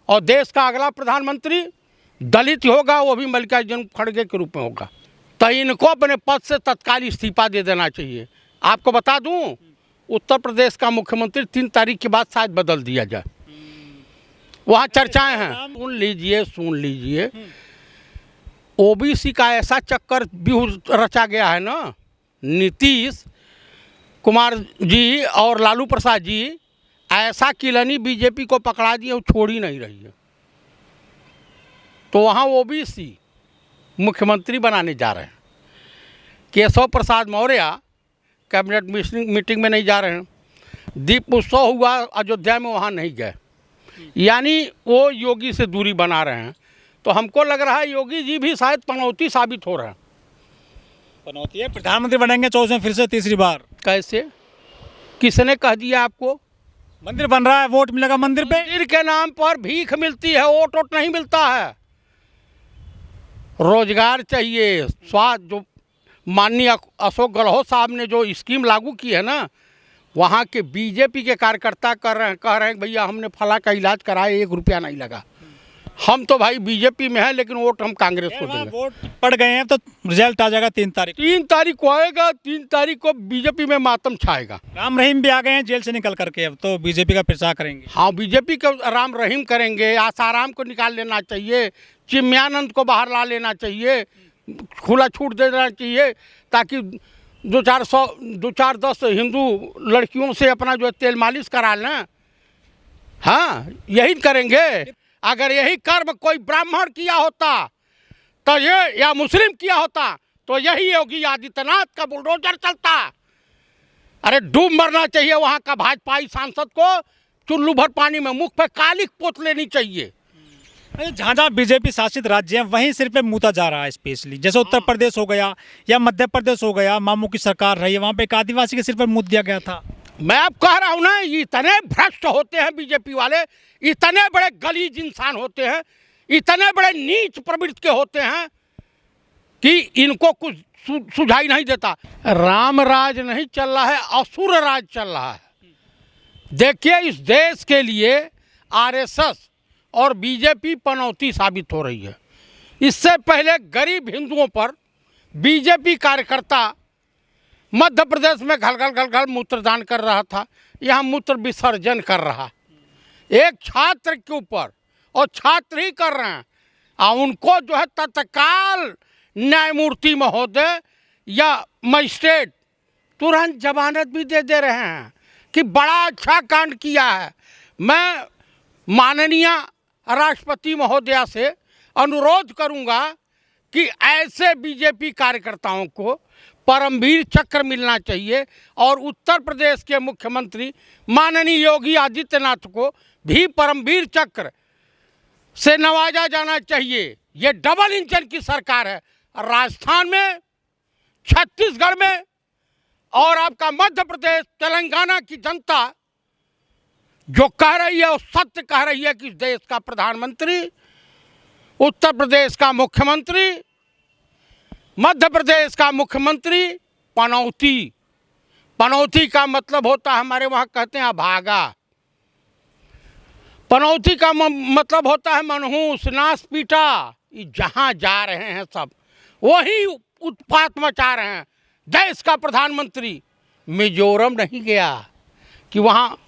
और देश का अगला प्रधानमंत्री दलित होगा, वो भी मल्लिकार्जुन खड़गे के रूप में होगा। तो इनको अपने पद से तत्काल इस्तीफा दे देना चाहिए। आपको बता दूं, उत्तर प्रदेश का मुख्यमंत्री 3 तारीख के बाद शायद बदल दिया जाए। वहाँ चर्चाएं हैं। सुन लीजिए, ओबीसी का ऐसा चक्कर व्यूह रचा गया है ना, नीतीश कुमार जी और लालू प्रसाद जी ऐसा किलनी बीजेपी को पकड़ा दिए, वो छोड़ ही नहीं रही है। तो वहाँ ओबीसी मुख्यमंत्री बनाने जा रहे हैं। केशव प्रसाद मौर्य कैबिनेट मीटिंग में नहीं जा रहे हैं। दीप उत्सव हुआ अयोध्या में, वहाँ नहीं गए, यानी वो योगी से दूरी बना रहे हैं। तो हमको लग रहा है योगी जी भी शायद पनौती साबित हो रहे हैं। पनौती है, प्रधानमंत्री बनेंगे 24 में फिर से तीसरी बार। कैसे? किसने कह दिया आपको? मंदिर बन रहा है, वोट मिलेगा मंदिर पे। मंदिर के नाम पर भीख मिलती है, वोट नहीं मिलता है। रोजगार चाहिए। स्वास्थ्य, जो माननीय अशोक गहलोत साहब ने जो स्कीम लागू की है ना, वहाँ के बीजेपी के कार्यकर्ता कह रहे हैं भैया हमने फला का इलाज कराया, 1 रुपया नहीं लगा। हम तो भाई बीजेपी में हैं, लेकिन वोट हम कांग्रेस को देंगे। वोट पड़ गए हैं तो रिजल्ट आ जाएगा 3 तारीख को आएगा। 3 तारीख को बीजेपी में मातम छाएगा। राम रहीम भी आ गए हैं जेल से निकल करके, अब तो बीजेपी का प्रचार करेंगे। हाँ, बीजेपी को राम रहीम करेंगे। आसाराम को निकाल लेना चाहिए, चिन्मयानंद को बाहर ला लेना चाहिए, खुला छूट दे देना चाहिए, ताकि 2-4-10 हिंदू लड़कियों से अपना जो तेल मालिश करा लें। हाँ, यही करेंगे। अगर यही कर्म कोई ब्राह्मण किया होता तो ये, या मुस्लिम किया होता तो यही योगी आदित्यनाथ का बुलडोजर चलता। अरे डूब मरना चाहिए वहाँ का भाजपाई सांसद को, चुल्लू भर पानी में मुख पे कालिक पोत लेनी चाहिए। जहाँ जहाँ बीजेपी शासित राज्य हैं वहीं सिर पे मूता जा रहा है स्पेशली, जैसे उत्तर प्रदेश हो गया या मध्य प्रदेश हो गया, मामू की सरकार रही है, वहाँ पे एक आदिवासी के सिर पर मूत दिया गया था। मैं अब कह रहा हूँ ना, इतने भ्रष्ट होते हैं बीजेपी वाले, इतने बड़े गलीज इंसान होते हैं, इतने बड़े नीच प्रवृत्ति के होते हैं कि इनको कुछ सुझाई नहीं देता। राम राज नहीं चल रहा है, असुर राज चल रहा है। देखिए, इस देश के लिए आरएसएस और बीजेपी पनौती साबित हो रही है। इससे पहले गरीब हिंदुओं पर बीजेपी कार्यकर्ता मध्य प्रदेश में घल मूत्रदान कर रहा था, यहाँ मूत्र विसर्जन कर रहा एक छात्र के ऊपर, और छात्र ही कर रहे हैं। और उनको जो है तत्काल न्यायमूर्ति महोदय या मजिस्ट्रेट तुरंत जमानत भी दे रहे हैं कि बड़ा अच्छा कांड किया है। मैं माननीय राष्ट्रपति महोदया से अनुरोध करूंगा कि ऐसे बीजेपी कार्यकर्ताओं को परमवीर चक्र मिलना चाहिए, और उत्तर प्रदेश के मुख्यमंत्री माननीय योगी आदित्यनाथ को भी परमवीर चक्र से नवाजा जाना चाहिए। ये डबल इंजन की सरकार है, राजस्थान में, छत्तीसगढ़ में, और आपका मध्य प्रदेश, तेलंगाना की जनता जो कह रही है, वो सत्य कह रही है कि इस देश का प्रधानमंत्री, उत्तर प्रदेश का मुख्यमंत्री, मध्य प्रदेश का मुख्यमंत्री पनौती का मतलब होता है, हमारे वहाँ कहते हैं अभागा। पनौती का मतलब होता है मनहूस, नास पीटा। जहाँ जा रहे हैं सब वही उत्पात मचा रहे हैं। देश का प्रधानमंत्री मिजोरम नहीं गया कि वहाँ,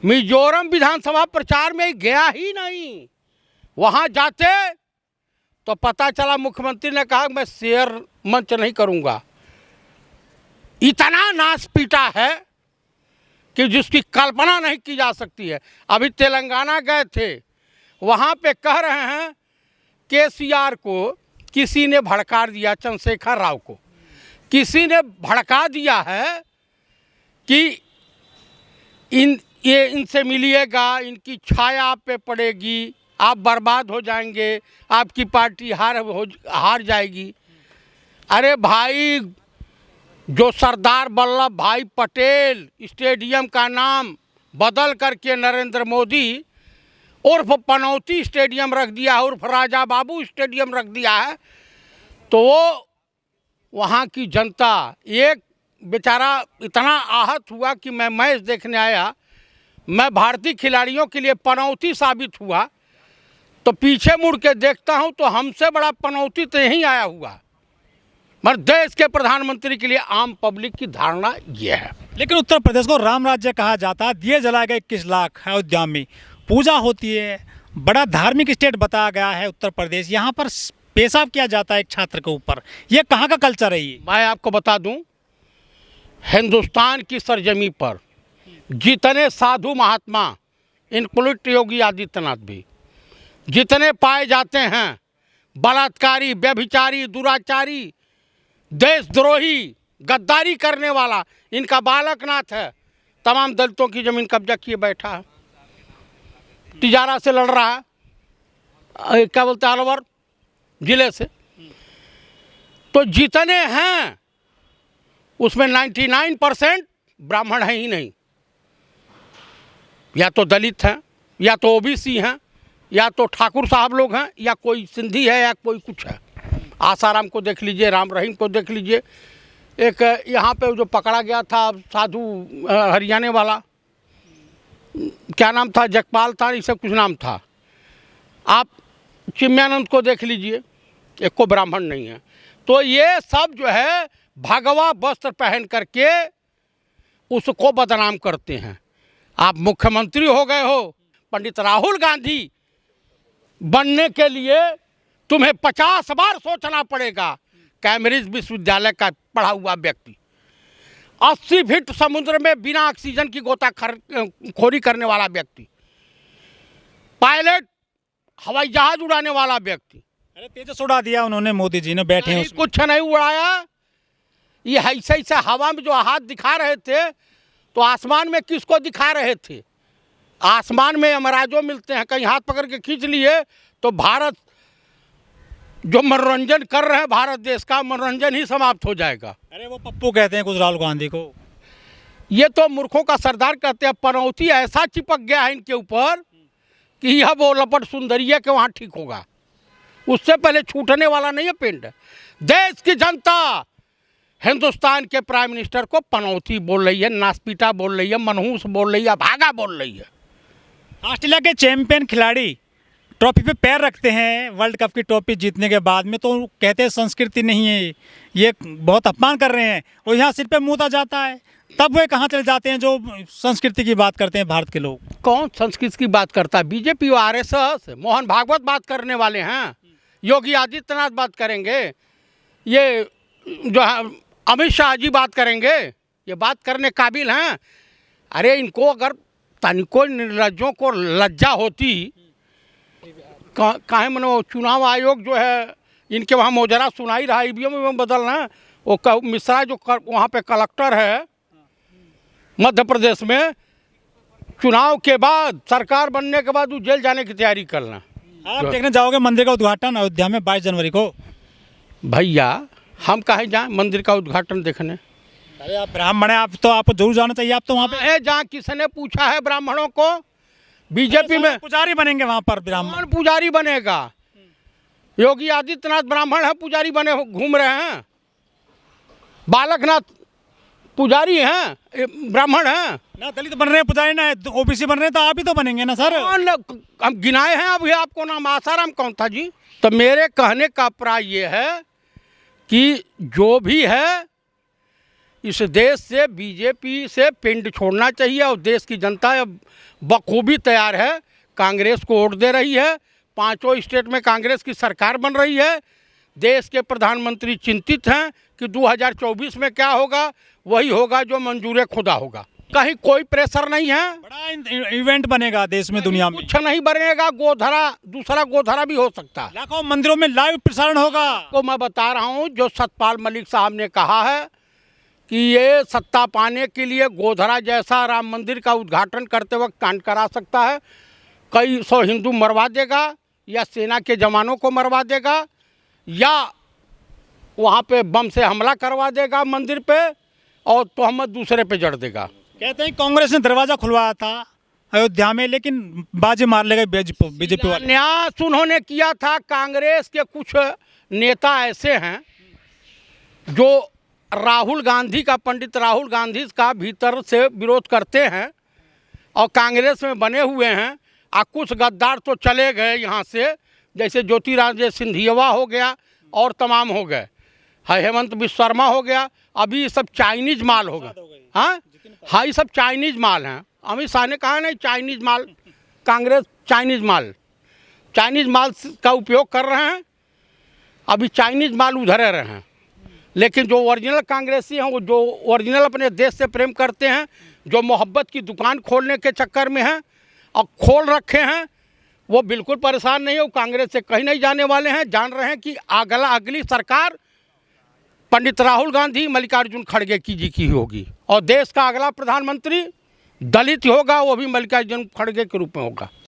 मिजोरम विधानसभा प्रचार में गया ही नहीं। वहाँ जाते तो पता चला मुख्यमंत्री ने कहा मैं शेयर मंच नहीं करूँगा। इतना नाश पीटा है कि जिसकी कल्पना नहीं की जा सकती है। अभी तेलंगाना गए थे, वहाँ पे कह रहे हैं केसीआर को किसी ने भड़का दिया, चंद्रशेखर राव को किसी ने भड़का दिया है कि इनसे मिलिएगा, इनकी छाया आप पे पड़ेगी, आप बर्बाद हो जाएंगे, आपकी पार्टी हार जाएगी। अरे भाई, जो सरदार वल्लभ भाई पटेल स्टेडियम का नाम बदल करके नरेंद्र मोदी उर्फ पनौती स्टेडियम रख दिया है, उर्फ राजा बाबू स्टेडियम रख दिया है, तो वो वहाँ की जनता, एक बेचारा इतना आहत हुआ कि मैं मैच देखने आया, मैं भारतीय खिलाड़ियों के लिए पनौती साबित हुआ तो पीछे मुड़ के देखता हूं तो हमसे बड़ा पनौती तो यहीं आया हुआ, मगर देश के प्रधानमंत्री के लिए आम पब्लिक की धारणा ये है। लेकिन उत्तर प्रदेश को राम राज्य कहा जाता है, दिए जलाए गए 21 लाख अयोध्या में, पूजा होती है, बड़ा धार्मिक स्टेट बताया गया है उत्तर प्रदेश, यहाँ पर पेशाब किया जाता है एक छात्र के ऊपर, ये कहाँ का कल्चर है ये? मैं आपको बता दूं, हिंदुस्तान की सरजमी पर जितने साधु महात्मा, इंक्लूड योगी आदित्यनाथ भी, जितने पाए जाते हैं बलात्कारी, व्यभिचारी, दुराचारी, देशद्रोही, गद्दारी करने वाला, इनका बालकनाथ है, तमाम दलितों की ज़मीन कब्जा किए बैठा है, तिजारा से लड़ रहा है, क्या बोलते हैं, अलवर जिले से। तो जितने हैं उसमें 99% ब्राह्मण हैं ही नहीं, या तो दलित हैं, या तो ओबीसी हैं, या तो ठाकुर साहब लोग हैं, या कोई सिंधी है, या कोई कुछ है। आसाराम को देख लीजिए, राम रहीम को देख लीजिए, एक यहाँ पे जो पकड़ा गया था साधु हरियाणा वाला, क्या नाम था, जगपाल था, इसे कुछ नाम था, आप चिन्मयानंद को देख लीजिए, एक को ब्राह्मण नहीं है। तो ये सब जो है भगवा वस्त्र पहन करके उसको बदनाम करते हैं। आप मुख्यमंत्री हो गए हो, पंडित राहुल गांधी बनने के लिए तुम्हें 50 बार सोचना पड़ेगा। कैम्ब्रिज विश्वविद्यालय का पढ़ा हुआ व्यक्ति 80 फीट समुद्र में बिना ऑक्सीजन की गोताखोरी करने वाला व्यक्ति, पायलट हवाई जहाज उड़ाने वाला व्यक्ति, अरे तेजस उड़ा दिया उन्होंने, मोदी जी ने, बैठे हैं उसमें। कुछ नहीं उड़ाया। ये ऐसे ऐसे हवा में जो हाथ दिखा रहे थे, तो आसमान में किसको दिखा रहे थे? आसमान में यमराजों मिलते हैं, कहीं हाथ पकड़ के खींच लिए तो भारत जो मनोरंजन कर रहे हैं, भारत देश का मनोरंजन ही समाप्त हो जाएगा। अरे वो पप्पू कहते हैं कुछ राहुल गांधी को, ये तो मूर्खों का सरदार कहते हैं। पनौती ऐसा चिपक गया है इनके ऊपर कि यह वो लपट सुंदरिया के वहाँ ठीक होगा, उससे पहले छूटने वाला नहीं है पिंड। देश की जनता हिंदुस्तान के प्राइम मिनिस्टर को पनौती बोल रही है, नासपीटा बोल रही है, मनहूस बोल रही है, भागा बोल रही है। ऑस्ट्रेलिया के चैंपियन खिलाड़ी ट्रॉफी पे पैर रखते हैं वर्ल्ड कप की ट्रॉफी जीतने के बाद में, तो कहते हैं संस्कृति नहीं है, ये बहुत अपमान कर रहे हैं, और यहाँ सिर पे मूता जाता है, तब वे कहाँ चले जाते हैं जो संस्कृति की बात करते हैं भारत के लोग? कौन संस्कृति की बात करता है? बीजेपी और आरएसएस, मोहन भागवत बात करने वाले हैं, योगी आदित्यनाथ बात करेंगे, ये जो अमित शाह जी बात करेंगे, ये बात करने काबिल हैं? अरे इनको अगर तनिको निर्लज्जों को लज्जा होती, काहे मनो चुनाव आयोग जो है इनके वहाँ मोजरा सुना ही रहा, ईवीएम में बदलना। वो मिश्रा जो वहाँ पे कलेक्टर है मध्य प्रदेश में, चुनाव के बाद, सरकार बनने के बाद वो जेल जाने की तैयारी करना। आप देखने जाओगे मंदिर का उद्घाटन अयोध्या में 22 जनवरी को? भैया हम कहीं जाएं मंदिर का उद्घाटन देखने? अरे आप ब्राह्मण हैं, आप तो आपको जरूर जाना चाहिए। आप तो वहाँ पे जहाँ किसने पूछा है ब्राह्मणों को? बीजेपी में पुजारी बनेंगे वहाँ पर ब्राह्मण? कौन पुजारी बनेगा? योगी आदित्यनाथ ब्राह्मण है, पुजारी बने घूम रहे हैं। बालकनाथ पुजारी हैं, ब्राह्मण हैं ना, दलित बन रहे हैं पुजारी, ना ओबीसी बन रहे हैं, तो आप ही तो बनेंगे ना सर। हम गिनाए हैं अभी आपको नाम। आसाराम कौन था जी? तो मेरे कहने का अभिप्राय ये है कि जो भी है इस देश से, बीजेपी से पिंड छोड़ना चाहिए, और देश की जनता अब बखूबी तैयार है, कांग्रेस को वोट दे रही है, 5 स्टेट में कांग्रेस की सरकार बन रही है। देश के प्रधानमंत्री चिंतित हैं कि 2024 में क्या होगा, वही होगा जो मंजूर खुदा होगा। कहीं कोई प्रेशर नहीं है, बड़ा इवेंट बनेगा देश में, दुनिया में कुछ नहीं बनेगा। गोधरा, दूसरा गोधरा भी हो सकता है, लाखों मंदिरों में लाइव प्रसारण होगा। को मैं बता रहा हूँ, जो सतपाल मलिक साहब ने कहा है कि ये सत्ता पाने के लिए गोधरा जैसा राम मंदिर का उद्घाटन करते वक्त कांड करा सकता है, कई 100 हिंदू मरवा देगा, या सेना के जवानों को मरवा देगा, या वहाँ पे बम से हमला करवा देगा मंदिर पे, और तोहमत दूसरे पे जड़ देगा। कहते हैं कांग्रेस ने दरवाजा खुलवाया था अयोध्या में, लेकिन बाजी मार ले गए बीजेपी वाले। न्यास उन्होंने किया था। कांग्रेस के कुछ नेता ऐसे हैं जो राहुल गांधी का, पंडित राहुल गांधी का भीतर से विरोध करते हैं और कांग्रेस में बने हुए हैं, कुछ गद्दार तो चले गए यहाँ से, जैसे ज्योतिरादित्य सिंधिया हो गया और तमाम हो गए, हेमंत बिश्व शर्मा हो गया। अभी ये सब चाइनीज माल हो गए। हाँ, ये सब चाइनीज माल हैं। अमित शाह ने कहा नहीं चाइनीज माल, कांग्रेस चाइनीज माल का उपयोग कर रहे हैं। अभी चाइनीज माल उधरे रहे हैं, लेकिन जो ओरिजिनल कांग्रेसी हैं, वो जो ओरिजिनल अपने देश से प्रेम करते हैं, जो मोहब्बत की दुकान खोलने के चक्कर में हैं और खोल रखे हैं, वो बिल्कुल परेशान नहीं है। वो कांग्रेस से कहीं नहीं जाने वाले हैं। जान रहे हैं कि अगली सरकार पंडित राहुल गांधी, मल्लिकार्जुन खड़गे जी की होगी और देश का अगला प्रधानमंत्री दलित होगा, वो भी मल्लिकार्जुन खड़गे के रूप में होगा।